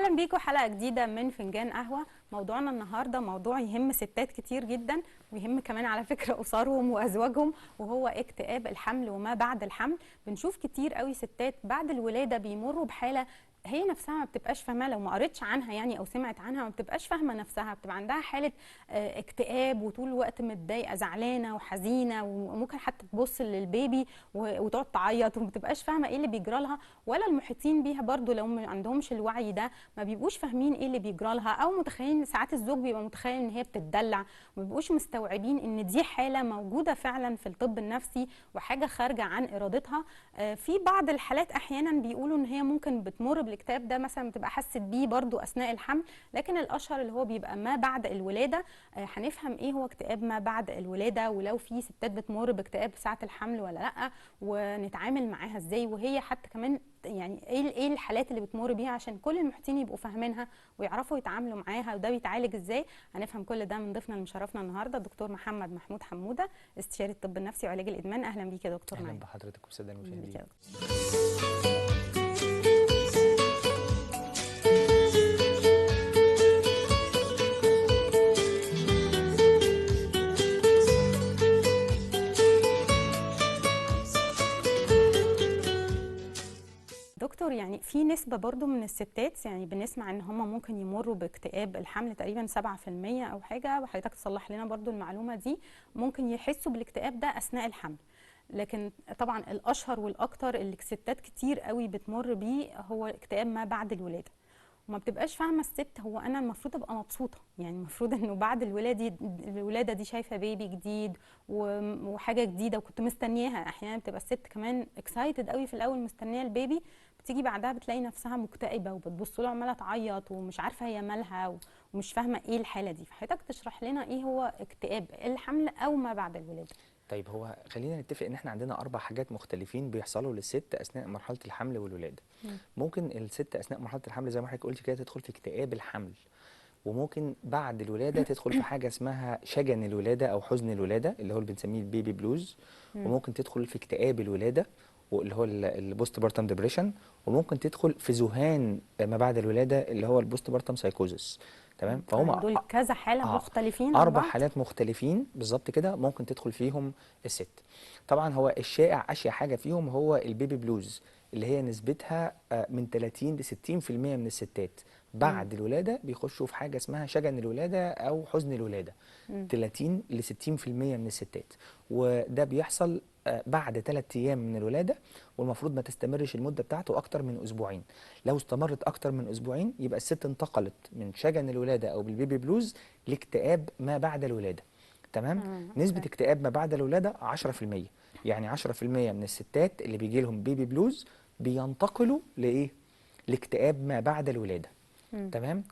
اهلا بيكم حلقه جديده من فنجان قهوه. موضوعنا النهارده موضوع يهم ستات كتير جدا، ويهم كمان على فكره اسرهم وازواجهم، وهو اكتئاب الحمل وما بعد الحمل. بنشوف كتير قوي ستات بعد الولاده بيمروا بحاله هي نفسها ما بتبقاش فاهمه، لو ما قريتش عنها يعني او سمعت عنها ما بتبقاش فاهمه نفسها، بتبقى عندها حاله اكتئاب وطول الوقت متضايقه زعلانه وحزينه، وممكن حتى تبص للبيبي وتقعد تعيط وما بتبقاش فاهمه ايه اللي بيجرى لها، ولا المحيطين بيها برضو لو ما عندهمش الوعي ده ما بيبقوش فاهمين ايه اللي بيجرى لها، او متخيلين ساعات الزوج بيبقى متخيل ان هي بتتدلع، ما بيبقوش مستوعبين ان دي حاله موجوده فعلا في الطب النفسي وحاجه خارجه عن ارادتها. في بعض الحالات احيانا بيقولوا ان هي ممكن بتمر بالاكتئاب ده، مثلا بتبقى حست بيه برضو اثناء الحمل، لكن الاشهر اللي هو بيبقى ما بعد الولاده. هنفهم ايه هو اكتئاب ما بعد الولاده، ولو في ستات بتمر باكتئاب ساعه الحمل ولا لا، ونتعامل معاها ازاي، وهي حتى كمان يعني ايه الحالات اللي بتمر بيها عشان كل المحيطين يبقوا فاهمينها ويعرفوا يتعاملوا معاها، وده بيتعالج ازاي. هنفهم كل ده من ضيفنا اللي مشرفنا النهارده دكتور محمد محمود حموده، استشاري الطب النفسي وعلاج الادمان. اهلا بيك يا دكتور. اهلا بحضرتك والساده المشاهدين. دكتور، يعني في نسبة برضو من الستات يعني بنسمع ان هم ممكن يمروا باكتئاب الحمل تقريبا 7% او حاجة، وحضرتك تصلح لنا برضو المعلومة دي، ممكن يحسوا بالاكتئاب ده اثناء الحمل. لكن طبعا الاشهر والاكتر اللي ستات كتير قوي بتمر بيه هو اكتئاب ما بعد الولادة، وما بتبقاش فاهمه الست هو انا المفروض ابقى مبسوطه، يعني المفروض انه بعد الولاده دي شايفه بيبي جديد وحاجه جديده وكنت مستنياها. احيانا بتبقى الست كمان اكسايتد قوي في الاول مستنيه البيبي، بتيجي بعدها بتلاقي نفسها مكتئبه وبتبص له عماله تعيط ومش عارفه هي مالها ومش فاهمه ايه الحاله دي. فحضرتك تشرح لنا ايه هو اكتئاب الحمل او ما بعد الولاده. طيب، هو خلينا نتفق ان احنا عندنا 4 حاجات مختلفين بيحصلوا للست اثناء مرحله الحمل والولاده. ممكن الست اثناء مرحله الحمل زي ما حضرتك قلتي كده تدخل في اكتئاب الحمل، وممكن بعد الولاده تدخل في حاجه اسمها شجن الولاده او حزن الولاده اللي هو اللي بنسميه البيبي بلوز، وممكن تدخل في اكتئاب الولاده واللي هو البوست بارتم ديبريشن، وممكن تدخل في ذهان ما بعد الولاده اللي هو البوست بارتم سايكوزس. تمام، فهم دول كذا حاله مختلفين عن 4 بعض. حالات مختلفين بالظبط كده ممكن تدخل فيهم الست. طبعا هو الشائع اشيع حاجه فيهم هو البيبي بلوز اللي هي نسبتها من 30 ل 60% من الستات بعد الولاده بيخشوا في حاجه اسمها شجن الولاده او حزن الولاده. 30 ل 60% من الستات، وده بيحصل بعد 3 ايام من الولاده، والمفروض ما تستمرش المده بتاعته اكتر من اسبوعين. لو استمرت اكتر من اسبوعين يبقى الست انتقلت من شجن الولاده او بالبيبي بلوز لاكتئاب ما بعد الولاده. تمام. نسبه اكتئاب ما بعد الولاده 10%، يعني 10% من الستات اللي بيجي لهم بيبي بلوز بينتقلوا لايه؟ لاكتئاب ما بعد الولاده. تمام.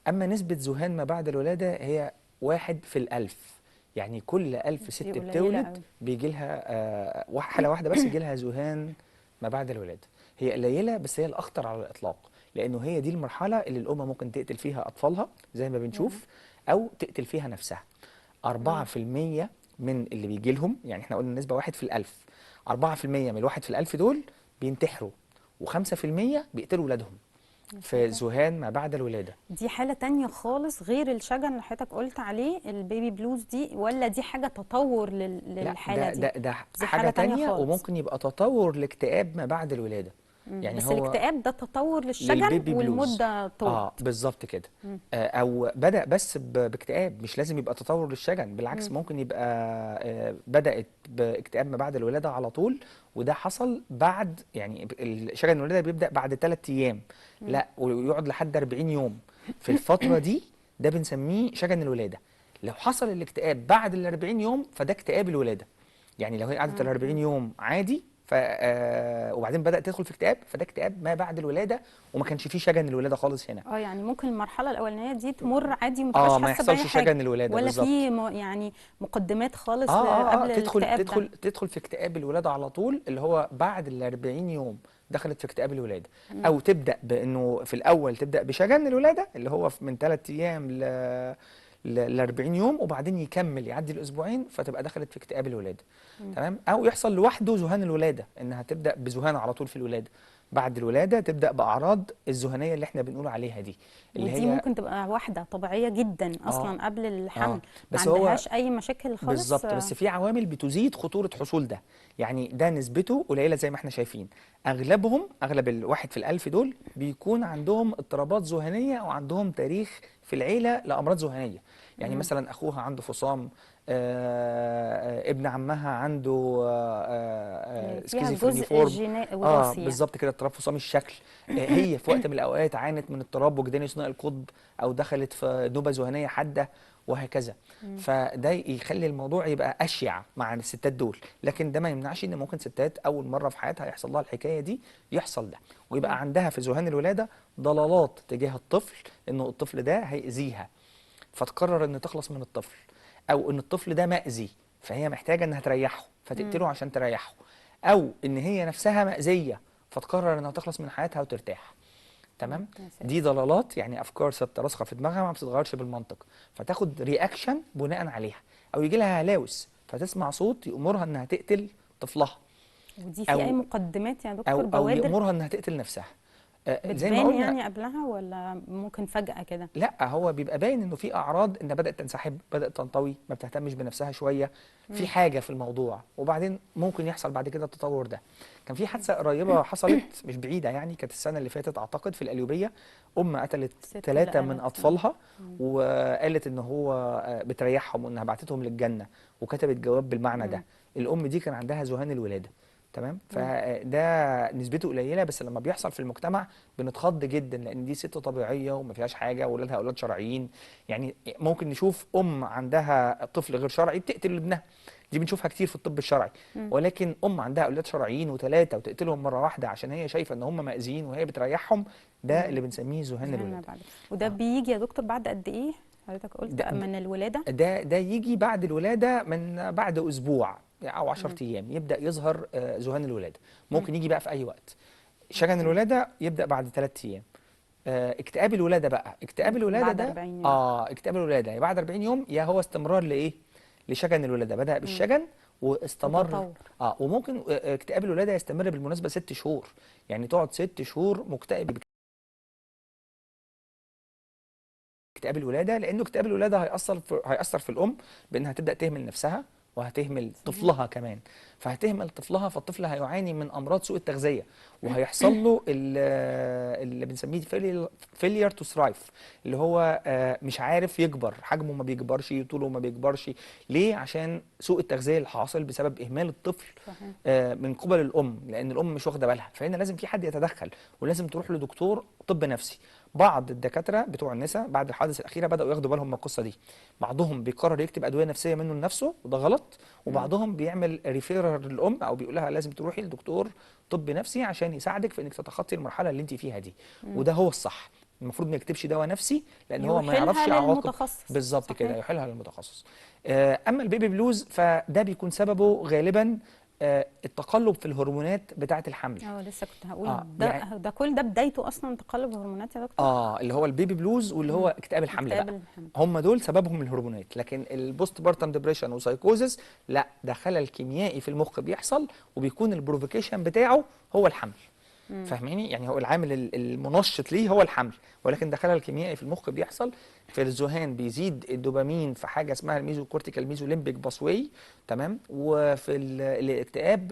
اما نسبه ذهان ما بعد الولاده هي 1 في الألف، يعني كل 1000 ست بتولد بيجي لها حالة واحدة بس يجي لها ذهان ما بعد الولادة. هي قليلة بس هي الأخطر على الإطلاق، لأنه هي دي المرحلة اللي الأم ممكن تقتل فيها أطفالها زي ما بنشوف، أو تقتل فيها نفسها. 4% من اللي بيجي لهم، يعني احنا قلنا النسبة 1 في الألف، 4% من الواحد في الألف دول بينتحروا، و5% بيقتلوا ولادهم في ذهان ما بعد الولاده. دي حاله تانية خالص غير الشجن اللي حضرتك قلت عليه البيبي بلوز دي، ولا دي حاجه تطور للحاله دي؟ ده دي حاجه تانية، خالص. وممكن يبقى تطور لاكتئاب ما بعد الولاده. يعني بس هو الاكتئاب ده تطور للشجن للبيبي بلوز. والمده طولت. بالظبط كده. او بدأ بس باكتئاب، مش لازم يبقى تطور للشجن، بالعكس ممكن يبقى بدأت باكتئاب ما بعد الولاده على طول، وده حصل بعد، يعني شجن الولاده بيبدأ بعد 3 ايام، لا ويقعد لحد 40 يوم. في الفتره دي ده بنسميه شجن الولاده. لو حصل الاكتئاب بعد ال 40 يوم فده اكتئاب الولاده. يعني لو هي قعدت ال 40 يوم عادي وبعدين بدأت تدخل في اكتئاب، فده اكتئاب ما بعد الولاده، وما كانش فيه شجن الولاده خالص هنا. يعني ممكن المرحله الاولانيه دي تمر عادي وما تبقاش ما حاسه باي يحصلش حاجه، شجن الولاده ولا بالظبط. في يعني مقدمات خالص قبل الاكتئاب ده. تدخل في اكتئاب الولاده على طول، اللي هو بعد ال 40 يوم دخلت في اكتئاب الولاده. او تبدا بانه في الاول تبدا بشجن الولاده اللي هو من 3 ايام ل 40 يوم، وبعدين يكمل يعدي الاسبوعين فتبقى دخلت في اكتئاب الولاده. تمام. او يحصل لوحده ذهان الولاده، انها تبدا بذهان على طول في الولاده، بعد الولاده تبدا باعراض الذهنيه اللي احنا بنقول عليها دي، اللي ودي هي ممكن تبقى واحده طبيعيه جدا اه اصلا قبل الحمل، اه ما بس هو عندهاش اي مشاكل خالص. بالظبط، بس في عوامل بتزيد خطورة حصول ده. يعني ده نسبته قليلة زي ما احنا شايفين. أغلب الواحد في الألف دول بيكون عندهم اضطرابات ذهنية أو عندهم تاريخ في العيلة لأمراض ذهنية. يعني مم. مثلا أخوها عنده فصام، ابن عمها عنده فيها جزء سكيزوفرينيفورم. وراثي يعني. بالظبط كده، اضطراب فصام الشكل. هي في وقت من الأوقات عانت من اضطراب وجداني ثنائي القطب، أو دخلت في نوبة ذهنية حادة، وهكذا. مم. فده يخلي الموضوع يبقى اشيع مع الستات دول، لكن ده ما يمنعش ان ممكن ستات اول مره في حياتها يحصل لها الحكايه دي، يحصل ده مم. ويبقى عندها في ذهان الولاده ضلالات تجاه الطفل، انه الطفل ده هيأذيها، فتقرر ان تخلص من الطفل، او ان الطفل ده مأذي فهي محتاجه انها تريحه مم. فتقتله عشان تريحه، او ان هي نفسها مأذيه فتقرر انها تخلص من حياتها وترتاح. مم. تمام. يا دي ساتر. ضلالات، يعني افكار ثابته راسخه في دماغها ما بتتغيرش بالمنطق، فتاخد رياكشن بناء عليها، او يجي لها هلاوس فتسمع صوت يامرها انها تقتل طفلها، ودي في اي او مقدمات يا دكتور، او بوادر يامرها انها تقتل نفسها. زي ما بتبان قلنا. يعني قبلها، ولا ممكن فجأة كده؟ لا، هو بيبقى باين انه في اعراض انها بدات تنسحب، بدات تنطوي، ما بتهتمش بنفسها شويه، في مم. حاجه في الموضوع، وبعدين ممكن يحصل بعد كده التطور ده. كان في حادثه قريبه حصلت مش بعيده، يعني كانت السنه اللي فاتت اعتقد في القليوبيه. قتلت الست اللي 3 من قالت اطفالها، مم. وقالت ان هو بتريحهم وانها بعتتهم للجنه، وكتبت جواب بالمعنى مم. ده. الام دي كان عندها ذهان الولاده. تمام. مم. فده نسبته قليله، بس لما بيحصل في المجتمع بنتخض جدا، لان دي ست طبيعيه وما فيهاش حاجه، واولادها اولاد شرعيين. يعني ممكن نشوف عندها طفل غير شرعي بتقتل ابنها، دي بنشوفها كتير في الطب الشرعي. مم. ولكن عندها اولاد شرعيين وثلاثه وتقتلهم مره واحده عشان هي شايفه ان هم مأذيين وهي بتريحهم، ده اللي مم. بنسميه ذهان ذهان ما الولاده. بعد. وده اه بيجي يا دكتور بعد قد ايه؟ حضرتك قلت ده من الولادة. ده يجي بعد الولاده، من بعد اسبوع او 10 مم. ايام يبدا يظهر ذهان الولاده. مم. ممكن يجي بقى في اي وقت. شجن اوكي. الولاده يبدا بعد 3 ايام. اكتئاب الولاده بقى، اكتئاب ممكن الولاده بعد ده 40 يوم. اكتئاب الولاده يا بعد 40 يوم، يا هو استمرار لايه، لشجن الولاده، بدأ مم. بالشجن واستمر. وتطور. وممكن اكتئاب الولاده يستمر بالمناسبه 6 شهور، يعني تقعد 6 شهور مكتئب اكتئاب الولاده، لانه اكتئاب الولاده هيأثر في الام بانها تبدأ تهمل نفسها وهتهمل صحيح. طفلها كمان. فهتهمل طفلها، فالطفل هيعاني من امراض سوء التغذيه، وهيحصل له اللي بنسميه فيلير تو ثرايف، اللي هو مش عارف يكبر، حجمه ما بيكبرش، طوله ما بيكبرش. ليه؟ عشان سوء التغذيه اللي حاصل بسبب اهمال الطفل صحيح. من قبل الام، لان الام مش واخده بالها. فهنا لازم في حد يتدخل، ولازم تروح لدكتور طب نفسي. بعض الدكاتره بتوع النساء بعد الحوادث الاخيره بداوا ياخدوا بالهم من القصه دي. بعضهم بيقرر يكتب ادويه نفسيه منه لنفسه، وده غلط. مم. وبعضهم بيعمل ريفيرر للام، او بيقول لها لازم تروحي لدكتور طب نفسي عشان يساعدك في انك تتخطي المرحله اللي انت فيها دي. مم. وده هو الصح. المفروض ما يكتبش دواء نفسي، لان هو ما يوحلها يعرفش عواقب. للمتخصص. بالظبط كده، صحيح. يحيلها للمتخصص. اما البيبي بلوز فده بيكون سببه غالبا التقلب في الهرمونات بتاعه الحمل. لسه كنت هقول يعني ده كل ده بدايته اصلا تقلب هرمونات يا دكتور. اللي هو البيبي بلوز، واللي هو مم. اكتئاب الحمل اكتئاب بقى. الحمل. هم دول سببهم الهرمونات، لكن البوست بارتم ديبريشن وسايكوزس لا، ده خلل كيميائي في المخ بيحصل، وبيكون البروفيكيشن بتاعه هو الحمل. مم. فاهماني؟ يعني هو العامل المنشط ليه هو الحمل، ولكن ده خلل كيميائي في المخ بيحصل. في الذهان بيزيد الدوبامين في حاجه اسمها الميزو كورتيكال ميزوليمبيك باسواي. تمام. وفي الاكتئاب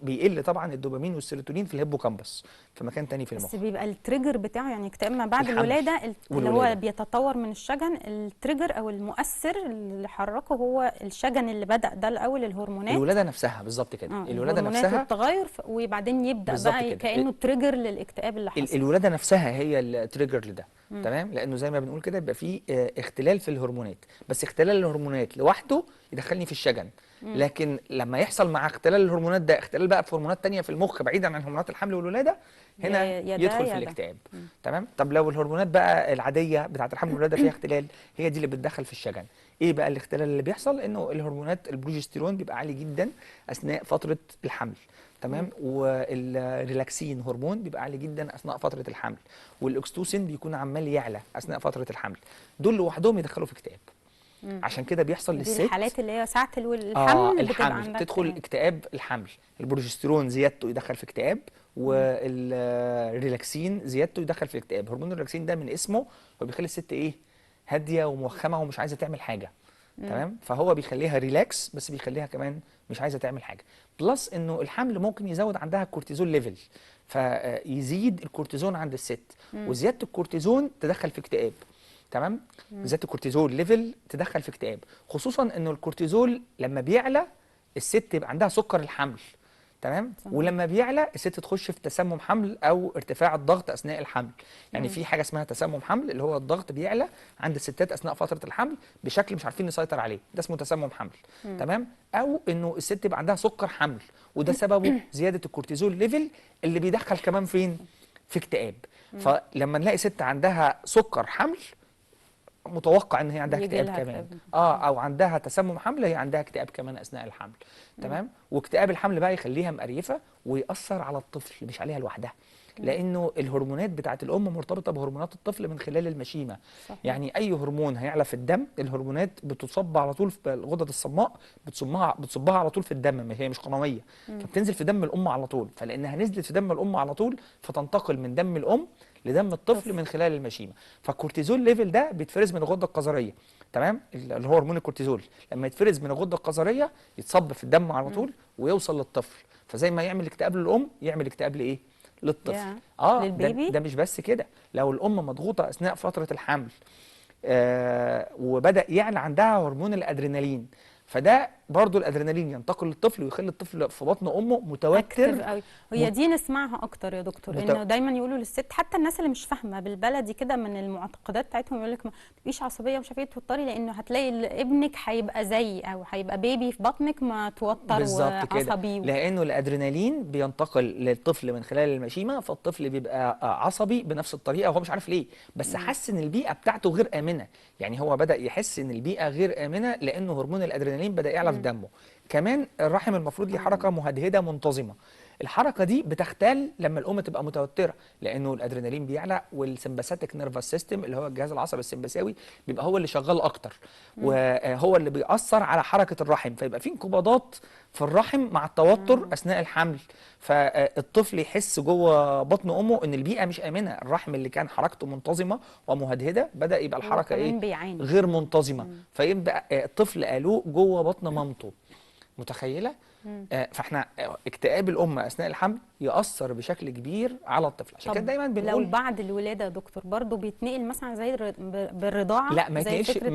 بيقل طبعا الدوبامين والسيروتونين في الهيبوكامبس، في مكان تاني في بس المخ. بيبقى التريجر بتاعه يعني اكتئاب ما بعد الحمل الولادة، اللي هو والولاده. بيتطور من الشجن. التريجر او المؤثر اللي حركه هو الشجن اللي بدأ ده الاول، الهرمونات. الولاده نفسها بالظبط كده، الولاده الهرمونات نفسها والتغير، وبعدين يبدأ بالظبط بقى كده. كأنه تريجر للاكتئاب اللي حصل. الولاده نفسها هي التريجر لده. مم. تمام. لانه زي ما بنقول كده يبقى في اختلال في الهرمونات، بس اختلال الهرمونات لوحده يدخلني في الشجن. مم. لكن لما يحصل مع اختلال الهرمونات ده اختلال بقى في هرمونات تانية في المخ بعيدا عن هرمونات الحمل والولاده، هنا يا ده يدخل في يا ده. الاكتئاب. مم. تمام. طب لو الهرمونات بقى العاديه بتاعه الحمل والولاده فيها اختلال، هي دي اللي بتدخل في الشجن. ايه بقى الاختلال اللي بيحصل؟ انه الهرمونات البروجستيرون بيبقى عالي جدا اثناء فتره الحمل. مم. تمام. والريلاكسين هرمون بيبقى عالي جدا اثناء فتره الحمل، والاكستوسين بيكون عمال يعلى اثناء فتره الحمل. دول لوحدهم يدخلوا في اكتئاب. مم. عشان كده بيحصل دي للست الحالات اللي هي ساعة الحمل بتبقى الحمل عندها تدخل اكتئاب. اكتئاب الحمل. البروجسترون زيادته يدخل في اكتئاب، والريلاكسين زيادته يدخل في الاكتئاب. هرمون الريلاكسين ده من اسمه هو بيخلي الست ايه، هاديه وموخمه ومش عايزه تعمل حاجه. تمام، فهو بيخليها ريلاكس بس بيخليها كمان مش عايزه تعمل حاجه. بلس انه الحمل ممكن يزود عندها الكورتيزول ليفل، فيزيد الكورتيزون عند الست، وزياده الكورتيزون تدخل في اكتئاب. تمام، زياده الكورتيزول ليفل تدخل في اكتئاب، خصوصا انه الكورتيزول لما بيعلى الست يبقى عندها سكر الحمل. تمام، ولما بيعلى الست تخش في تسمم حمل او ارتفاع الضغط اثناء الحمل. يعني في حاجه اسمها تسمم حمل، اللي هو الضغط بيعلى عند الستات اثناء فتره الحمل بشكل مش عارفين نسيطر عليه، ده اسمه تسمم حمل. تمام، او انه الست يبقى عندها سكر حمل، وده سببه زياده الكورتيزول ليفل اللي بيدخل كمان فين، في اكتئاب. فلما نلاقي ست عندها سكر حمل متوقع ان هي عندها يجي اكتئاب لها كمان. اكتئاب. او عندها تسمم حمل، هي عندها اكتئاب كمان اثناء الحمل. تمام، واكتئاب الحمل بقى يخليها مقريفه ويأثر على الطفل، مش عليها لوحدها، لانه الهرمونات بتاعت الام مرتبطه بهرمونات الطفل من خلال المشيمه. صحيح. يعني اي هرمون هيعلى في الدم، الهرمونات بتصب على طول في الغدد الصماء، بتصبها على طول في الدم، ما هي مش قنويه، فبتنزل في دم الام على طول، فلانها نزلت في دم الام على طول فتنتقل من دم الام لدم الطفل من خلال المشيمه. فالكورتيزول ليفل ده بيتفرز من الغده القذريه. تمام، اللي هو هرمون الكورتيزول لما يتفرز من الغده القذريه يتصب في الدم على طول ويوصل للطفل، فزي ما يعمل اكتئاب للام يعمل اكتئاب لايه، للطفل. للبيبي. ده مش بس كده، لو الام مضغوطه اثناء فتره الحمل وبدأ يعلى عندها هرمون الادرينالين، فده برضو الادرينالين ينتقل للطفل ويخلي الطفل في بطن امه متوتر قوي. هي دي نسمعها اكتر يا دكتور، انه دايما يقولوا للست، حتى الناس اللي مش فاهمه بالبلدي كده من المعتقدات بتاعتهم، يقول لك ما تبقيش عصبيه ومش عارفه ايه توتري، لانه هتلاقي ابنك هيبقى زي او هيبقى بيبي في بطنك ما توتر وعصبي. لانه الادرينالين بينتقل للطفل من خلال المشيمه، فالطفل بيبقى عصبي بنفس الطريقه وهو مش عارف ليه، بس حس ان البيئه بتاعته غير امنه. يعني هو بدأ يحس ان البيئه غير امنه لانه هرمون الادرينالين بدأ يعلى في دمه. كمان الرحم المفروض ليه حركه مهدهده منتظمه، الحركه دي بتختل لما الام تبقى متوتره، لانه الادرينالين بيعلى والسمباثيك نيرفس سيستم اللي هو الجهاز العصبي السمبثاوي بيبقى هو اللي شغال اكتر، وهو اللي بيأثر على حركه الرحم، فيبقى في انقباضات في الرحم مع التوتر اثناء الحمل، فالطفل يحس جوه بطن امه ان البيئه مش امنه، الرحم اللي كان حركته منتظمه ومهدهده بدأ يبقى الحركه ايه، غير منتظمه، فيبقى الطفل قالوه جوه بطن مامته. متخيله؟ فاحنا اكتئاب الام اثناء الحمل ياثر بشكل كبير على الطفل، عشان كده دايما بنقول لو بعد الولاده يا دكتور برضه بيتنقل مثلا زي بالرضاعه؟ لا، ما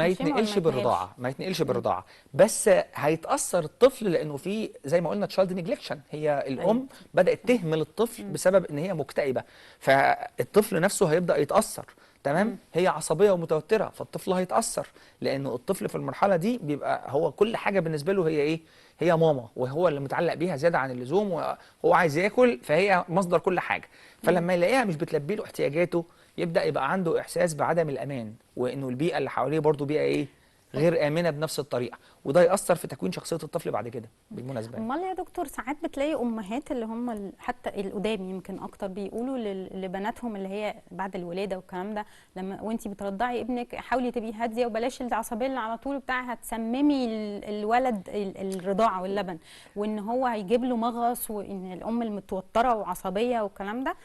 يتنقلش بالرضاعه، ما يتنقلش بالرضاعه، بس هيتاثر الطفل لانه في زي ما قلنا تشايلد نيجلكشن، هي الام بدات تهمل الطفل بسبب ان هي مكتئبه، فالطفل نفسه هيبدا يتاثر. تمام، هي عصبيه ومتوتره فالطفل هيتاثر، لانه الطفل في المرحله دي بيبقى هو كل حاجه بالنسبه له هي ايه، هي ماما، وهو اللي متعلق بيها زياده عن اللزوم، وهو عايز ياكل فهي مصدر كل حاجه، فلما يلاقيها مش بتلبي له احتياجاته يبدا يبقى عنده احساس بعدم الامان، وانه البيئه اللي حواليه برضو بيئه ايه، غير آمنة بنفس الطريقة، وده يأثر في تكوين شخصية الطفل بعد كده بالمناسبة. امال يا دكتور ساعات بتلاقي امهات اللي هم حتى القدام يمكن اكتر بيقولوا لبناتهم اللي هي بعد الولاده والكلام ده، لما وانتي بترضعي ابنك حاولي تبقي هاديه وبلاش العصبيه اللي على طول بتاعها هتسممي الولد الرضاعه واللبن، وان هو هيجيب له مغص، وان الام المتوتره وعصبيه والكلام ده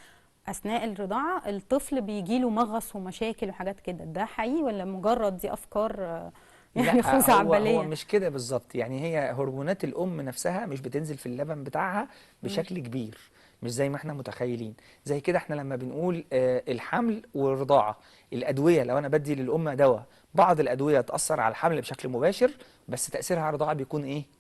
اثناء الرضاعه الطفل بيجي له مغص ومشاكل وحاجات كده، ده حقيقي ولا مجرد دي افكار يعني خزعبليه؟ هو مش كده بالظبط، يعني هي هرمونات الام نفسها مش بتنزل في اللبن بتاعها بشكل كبير، مش زي ما احنا متخيلين. زي كده احنا لما بنقول الحمل والرضاعه، الادويه لو انا بدي للام دواء، بعض الادويه تاثر على الحمل بشكل مباشر بس تاثيرها على الرضاعه بيكون ايه،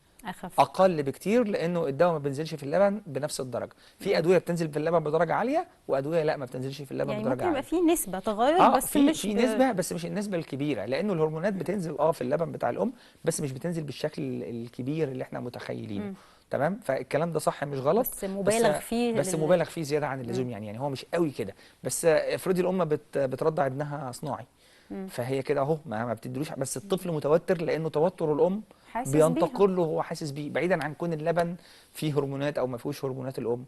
اقل بكتير، لانه الدواء ما بينزلش في اللبن بنفس الدرجه. في ادويه بتنزل في اللبن بدرجه عاليه، وادويه لا ما بتنزلش في اللبن يعني بدرجه عاليه. ممكن يبقى في نسبه تغير بس في نسبه، بس مش النسبه الكبيره، لانه الهرمونات بتنزل في اللبن بتاع الام بس مش بتنزل بالشكل الكبير اللي احنا متخيلينه. تمام، فالكلام ده صح مش غلط، بس مبالغ فيه، بس مبالغ فيه زياده عن اللزوم، يعني هو مش قوي كده. بس افرضي الام بترضع ابنها صناعي، فهي كده اهو ما بتدلوش، بس الطفل متوتر لانه توتر الام بينتقل له، هو حاسس بيه، بعيدا عن كون اللبن فيه هرمونات او ما فيهوش هرمونات الام.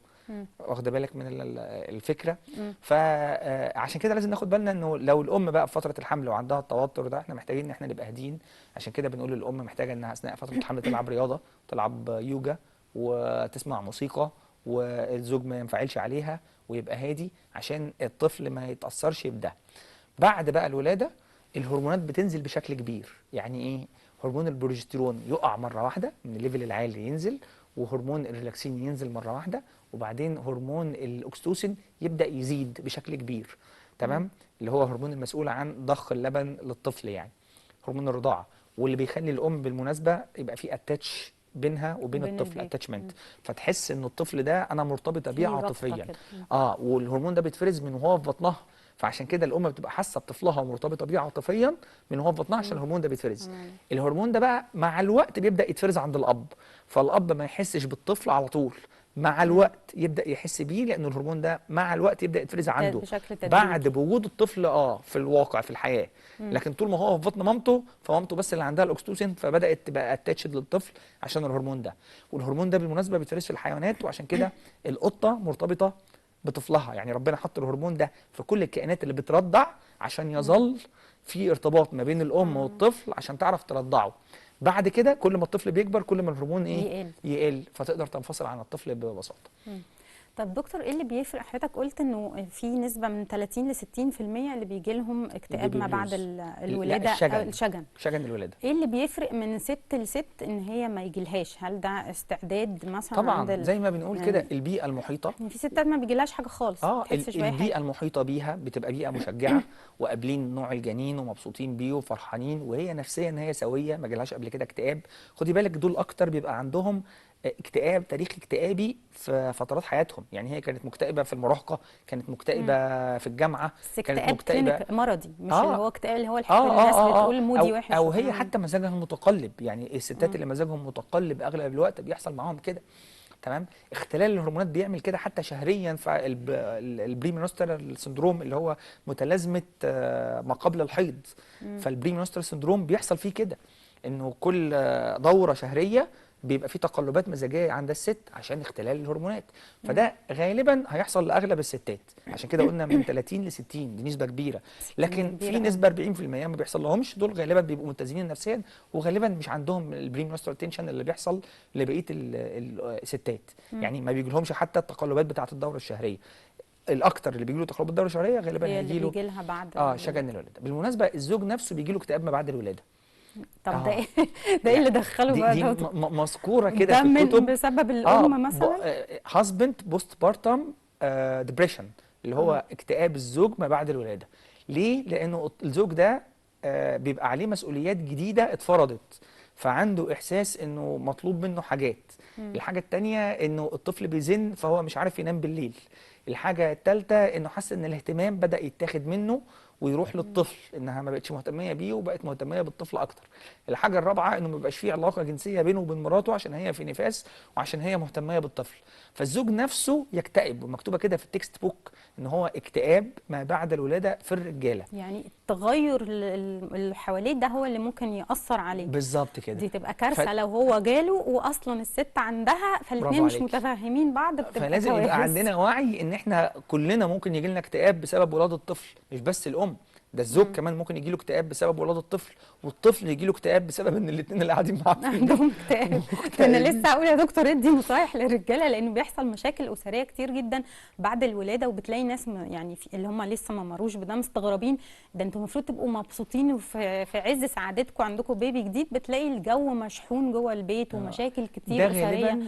واخده بالك من الفكره؟ فعشان كده لازم ناخد بالنا انه لو الام بقى في فتره الحمل وعندها التوتر ده، احنا محتاجين ان احنا نبقى هادين. عشان كده بنقول للام محتاجه انها اثناء فتره الحمل تلعب رياضه، تلعب يوجا، وتسمع موسيقى، والزوج ما ينفعلش عليها ويبقى هادي عشان الطفل ما يتأثرش بده. بعد بقى الولادة الهرمونات بتنزل بشكل كبير. يعني ايه؟ هرمون البروجستيرون يقع مرة واحدة من الليفل العالي ينزل، وهرمون الريلاكسين ينزل مرة واحدة، وبعدين هرمون الاكستوسين يبدأ يزيد بشكل كبير. تمام؟ اللي هو هرمون المسؤول عن ضخ اللبن للطفل، يعني هرمون الرضاعة، واللي بيخلي الأم بالمناسبة يبقى في اتاتش بينها وبين وبين الطفل، البيبي. اتاتشمنت، فتحس ان الطفل ده انا مرتبطة بيه في رابطة عاطفيا. كده. والهرمون ده بيتفرز من وهو في بطنها، فعشان كده الام بتبقى حاسه بطفلها ومرتبطه بيه عاطفيا من وهو في بطنها عشان الهرمون ده بيتفرز. تمام. الهرمون ده بقى مع الوقت بيبدا يتفرز عند الاب، فالاب ما يحسش بالطفل على طول، مع الوقت يبدا يحس بيه، لان الهرمون ده مع الوقت يبدا يتفرز عنده بشكل تدريجي. بعد بوجود الطفل في الواقع في الحياه. لكن طول ما هو في بطن مامته، فمامته بس اللي عندها الاكستوسين، فبدات تبقى اتاتشد للطفل عشان الهرمون ده. والهرمون ده بالمناسبه بيتفرز في الحيوانات، وعشان كده القطه مرتبطه بطفلها. يعني ربنا حط الهرمون ده في كل الكائنات اللي بترضع عشان يظل في ارتباط ما بين الام والطفل عشان تعرف ترضعه. بعد كده كل ما الطفل بيكبر كل ما الهرمون يقل، فتقدر تنفصل عن الطفل ببساطه. طب دكتور، ايه اللي بيفرق؟ حضرتك قلت انه في نسبه من 30 ل 60% اللي بيجي لهم اكتئاب ما بعد الولاده لا، او الشجن. شجن الولاده. ايه اللي بيفرق من ست لست ان هي ما يجيلهاش؟ هل ده استعداد مثلا طبعا زي ما بنقول كده يعني البيئه المحيطه. في ستات ما بيجيلهاش حاجه خالص، ما تحسش باي البيئه حاجه. المحيطه بيها بتبقى بيئه مشجعه وقابلين نوع الجنين ومبسوطين بيه وفرحانين، وهي نفسيا هي سويه ما جالهاش قبل كده اكتئاب. خدي بالك دول اكتر بيبقى عندهم اكتئاب، تاريخ اكتئابي في فترات حياتهم. يعني هي كانت مكتئبه في المراهقه، كانت مكتئبه في الجامعه، بس كانت اكتئاب مكتئبه مرضي، مش اللي اه هو اكتئاب اللي هو الحاجات اللي الناس بتقول مودي وحش او هي وكلام. حتى مزاجها متقلب. يعني الستات اللي مزاجهم متقلب اغلب الوقت بيحصل معاهم كده. تمام؟ اختلال الهرمونات بيعمل كده حتى شهريا. فالبريمينسترال سندروم اللي هو متلازمه ما قبل الحيض، فالبريمينسترال سندروم بيحصل فيه كده، انه كل دوره شهريه بيبقى فيه تقلبات مزاجيه عند الست عشان اختلال الهرمونات. فده غالبا هيحصل لاغلب الستات، عشان كده قلنا من 30 ل 60 دي نسبه كبيره. لكن في نسبه 40% ما بيحصل لهمش، دول غالبا بيبقوا متزنين نفسيا، وغالبا مش عندهم البريمنسترال تنشن اللي بيحصل لبقيه الستات. يعني ما بيجيلهمش حتى التقلبات بتاعه الدوره الشهريه. الاكتر اللي بيجي له تقلبات الدوره الشهريه غالبا هي اللي هيجي له بيجي لها بعد شجن الولاده. بالمناسبه الزوج نفسه بيجي له اكتئاب ما بعد الولاده. طب ده ايه؟ ده ايه اللي دخله بقى دي ده؟ مذكوره كده ده في الكتب. بسبب الام مثلا؟ هازبند بوست بارتم ديبريشن، اللي هو اكتئاب الزوج ما بعد الولاده. ليه؟ لانه الزوج ده بيبقى عليه مسؤوليات جديده اتفرضت، فعنده احساس انه مطلوب منه حاجات. الحاجه الثانيه انه الطفل بيزن فهو مش عارف ينام بالليل. الحاجه الثالثه انه حس ان الاهتمام بدا يتاخد منه ويروح للطفل، انها ما بقتش مهتميه بيه وبقت مهتميه بالطفل اكتر. الحاجه الرابعه انه ما بقاش فيه علاقه جنسيه بينه وبين مراته عشان هي في نفاس وعشان هي مهتميه بالطفل. فالزوج نفسه يكتئب، ومكتوبه كده في التكست بوك ان هو اكتئاب ما بعد الولاده في الرجاله. يعني التغير اللي حواليه ده هو اللي ممكن ياثر عليه. بالظبط كده. دي تبقى كارثه لو هو جاله واصلا الست عندها، فالاثنين مش متفاهمين بعض، بتبقى فلازم كوارث. يبقى عندنا وعي ان احنا كلنا ممكن يجي لنا اكتئاب بسبب ولاده الطفل، مش بس الام، ده الزوج كمان ممكن يجي له اكتئاب بسبب ولاده الطفل، والطفل يجي له اكتئاب بسبب ان الاثنين اللي قاعدين معاه عندهم اكتئاب. انا لسه هقول يا دكتور ادي نصايح للرجاله، لانه بيحصل مشاكل اسريه كتير جدا بعد الولاده، وبتلاقي ناس يعني اللي هم لسه ما مروش بده مستغربين. ده انتوا المفروض تبقوا مبسوطين وفي عز سعادتكم عندكم بيبي جديد، بتلاقي الجو مشحون جوه البيت ومشاكل كتير اسريه،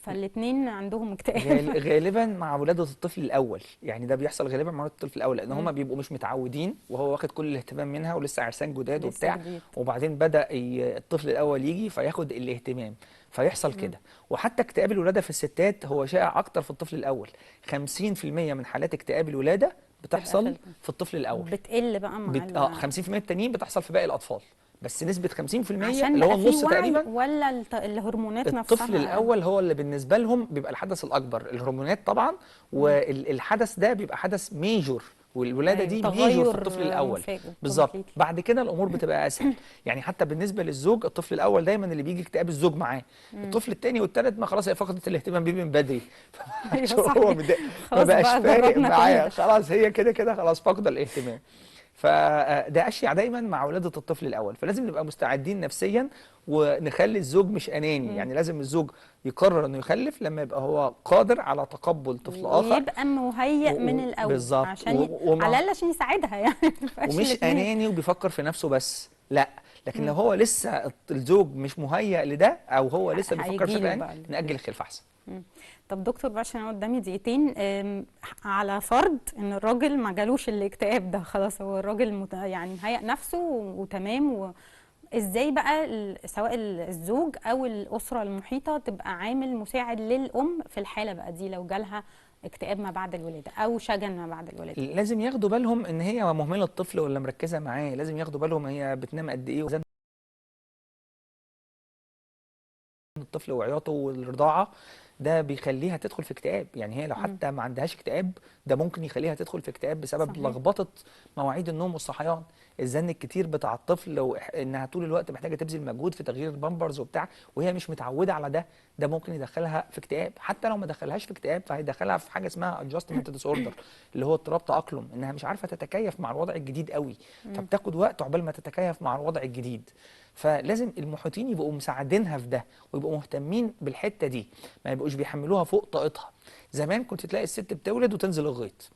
فالاثنين عندهم اكتئاب. غالبا مع ولاده الطفل الاول. يعني ده بيحصل غالبا مع ولاده الطفل الاول، لان هم بيبقوا مش متعودين وهو واخد كل الاهتمام منها ولسه عرسان جداد وبتاع، وبعدين بدا الطفل الاول يجي فياخد الاهتمام فيحصل كده. وحتى اكتئاب الولاده في الستات هو شائع اكتر في الطفل الاول. 50% من حالات اكتئاب الولاده بتحصل في الطفل الاول، بتقل بقى مع 50% التانيين بتحصل في باقي الاطفال، بس نسبة 50% عشان اللي هو النص تقريبا. ولا الهرمونات نفسها؟ الطفل الأول هو اللي بالنسبة لهم بيبقى الحدث الأكبر، الهرمونات طبعا، والحدث ده بيبقى حدث ميجور، والولادة دي ميجور في الطفل الأول بالظبط. بعد كده الأمور بتبقى أسهل. يعني حتى بالنسبة للزوج الطفل الأول دايما اللي بيجي اكتئاب الزوج معاه، الطفل الثاني والثالث ما خلاص هي فقدت الاهتمام بيه من بدري، هو ما بقاش فارق معايا خلاص، هي كده كده خلاص فاقدة الاهتمام. فده اشيع دايما مع ولاده الطفل الاول، فلازم نبقى مستعدين نفسيا ونخلي الزوج مش اناني. يعني لازم الزوج يقرر انه يخلف لما يبقى هو قادر على تقبل طفل اخر، ويبقى مهيئ من الاول بالظبط، عشان على الاقل عشان يساعدها يعني ما يبقاش ومش الاتنين. اناني وبيفكر في نفسه بس، لا. لكن لو هو لسه الزوج مش مهيئ لده، او هو لسه بيفكر بشكل هيجيله اناني، بقى نأجل الخلفه احسن. طب دكتور بقى عشان انا قدامي دقيقتين، على فرض ان الراجل ما جالوش الاكتئاب ده، خلاص هو الراجل يعني مهيأ نفسه وتمام، ازاي بقى سواء الزوج او الاسره المحيطه تبقى عامل مساعد للام في الحاله بقى دي لو جالها اكتئاب ما بعد الولاده او شجن ما بعد الولاده؟ لازم ياخدوا بالهم ان هي مهمله الطفل ولا مركزه معاه، لازم ياخدوا بالهم هي بتنام قد ايه، وزن الطفل وعياطه والرضاعه ده بيخليها تدخل في اكتئاب. يعني هي لو حتى ما عندهاش اكتئاب، ده ممكن يخليها تدخل في اكتئاب بسبب صحيح. لخبطه مواعيد النوم والصحيان، الزن الكتير بتاع الطفل، لو انها طول الوقت محتاجه تبذل مجهود في تغيير البامبرز وبتاع، وهي مش متعوده على ده، ده ممكن يدخلها في اكتئاب. حتى لو ما دخلهاش في اكتئاب، فهيدخلها في حاجه اسمها ادجستمنت ديس اوردر، اللي هو اضطراب تاقلم، انها مش عارفه تتكيف مع الوضع الجديد قوي، فبتاخد وقت عقبال ما تتكيف مع الوضع الجديد. فلازم المحيطين يبقوا مساعدينها في ده، ويبقوا مهتمين بالحته دي، ما يبقوش بيحملوها فوق طاقتها. زمان كنت تلاقي الست بتولد وتنزل الغيط،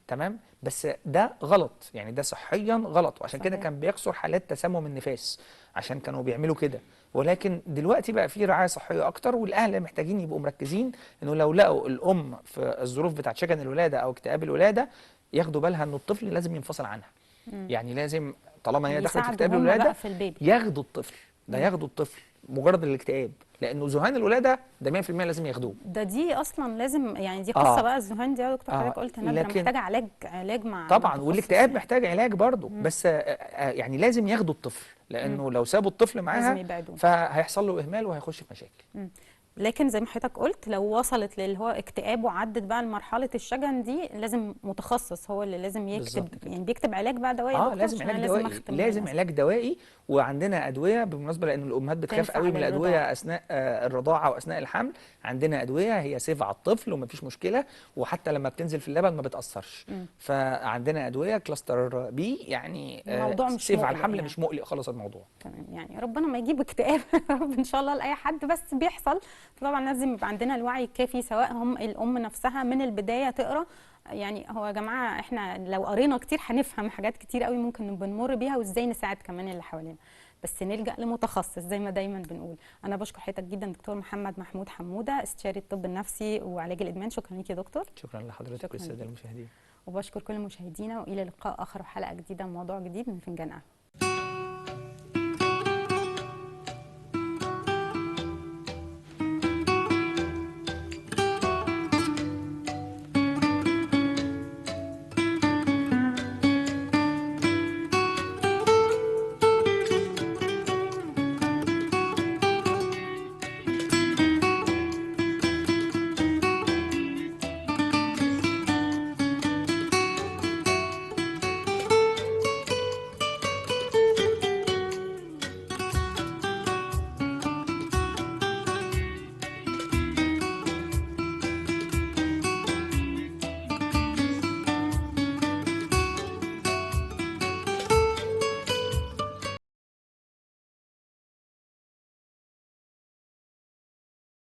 تمام، بس ده غلط، يعني ده صحيا غلط، وعشان كده صحيح. كان بيكثر حالات تسمم النفاس عشان كانوا بيعملوا كده. ولكن دلوقتي بقى في رعايه صحيه اكتر، والاهل محتاجين يبقوا مركزين انه لو لقوا الام في الظروف بتاعت شجن الولاده او اكتئاب الولاده، ياخدوا بالها انه الطفل لازم ينفصل عنها. يعني لازم طالما هي دخلت في يساعدوا اكتئاب هم الولاده، بقى في البيبي. ياخدوا الطفل، ده ياخدوا الطفل مجرد الاكتئاب، لانه ذهان الولاده ده 100% لازم ياخدوه. دي اصلا لازم يعني دي قصه اه بقى الذهان دي يا دكتور، حضرتك قلت نادره لكن محتاجه علاج مع طبعا، متخصص والاكتئاب يعني. محتاج علاج برضه، بس يعني لازم ياخدوا الطفل، لانه لو سابوا الطفل لازم معاها يبعدوه. فهيحصل له اهمال وهيخش في مشاكل. لكن زي ما حضرتك قلت لو وصلت للي هو اكتئاب وعدت بقى لمرحله الشجن دي، لازم متخصص هو اللي لازم يكتب، يعني بيكتب علاج بقى دوائي يا دكتور؟ لازم عشان علاج أنا لازم دوائي، اختم لازم للأسف. علاج دوائي. وعندنا ادويه بالمناسبه، لان الامهات بتخاف تنفع قوي من للرضاعة. الادويه اثناء الرضاعه واثناء الحمل. عندنا ادويه هي سيف على الطفل ومفيش مشكله، وحتى لما بتنزل في اللبن ما بتاثرش. فعندنا ادويه كلاستر بي، يعني الموضوع مش سيف على مقلق الحمل، يعني. مش مقلق خالص الموضوع. تمام، يعني ربنا ما يجيب اكتئاب يا رب ان شاء الله لاي حد، بس بيحصل. طبعا لازم يبقى عندنا الوعي الكافي، سواء هم الام نفسها من البدايه تقرا. يعني هو يا جماعه احنا لو قرينا كتير هنفهم حاجات كتير قوي ممكن بنمر بيها، وازاي نساعد كمان اللي حوالينا، بس نلجأ لمتخصص زي ما دايما بنقول. انا بشكر حضرتك جدا دكتور محمد محمود حموده، استشاري الطب النفسي وعلاج الادمان. شكرا ليك يا دكتور. شكرا لحضرتك شكراً والساده ليك. المشاهدين. وبشكر كل مشاهدينا، والى لقاء اخر وحلقه جديده وموضوع جديد من فنجان قهوه.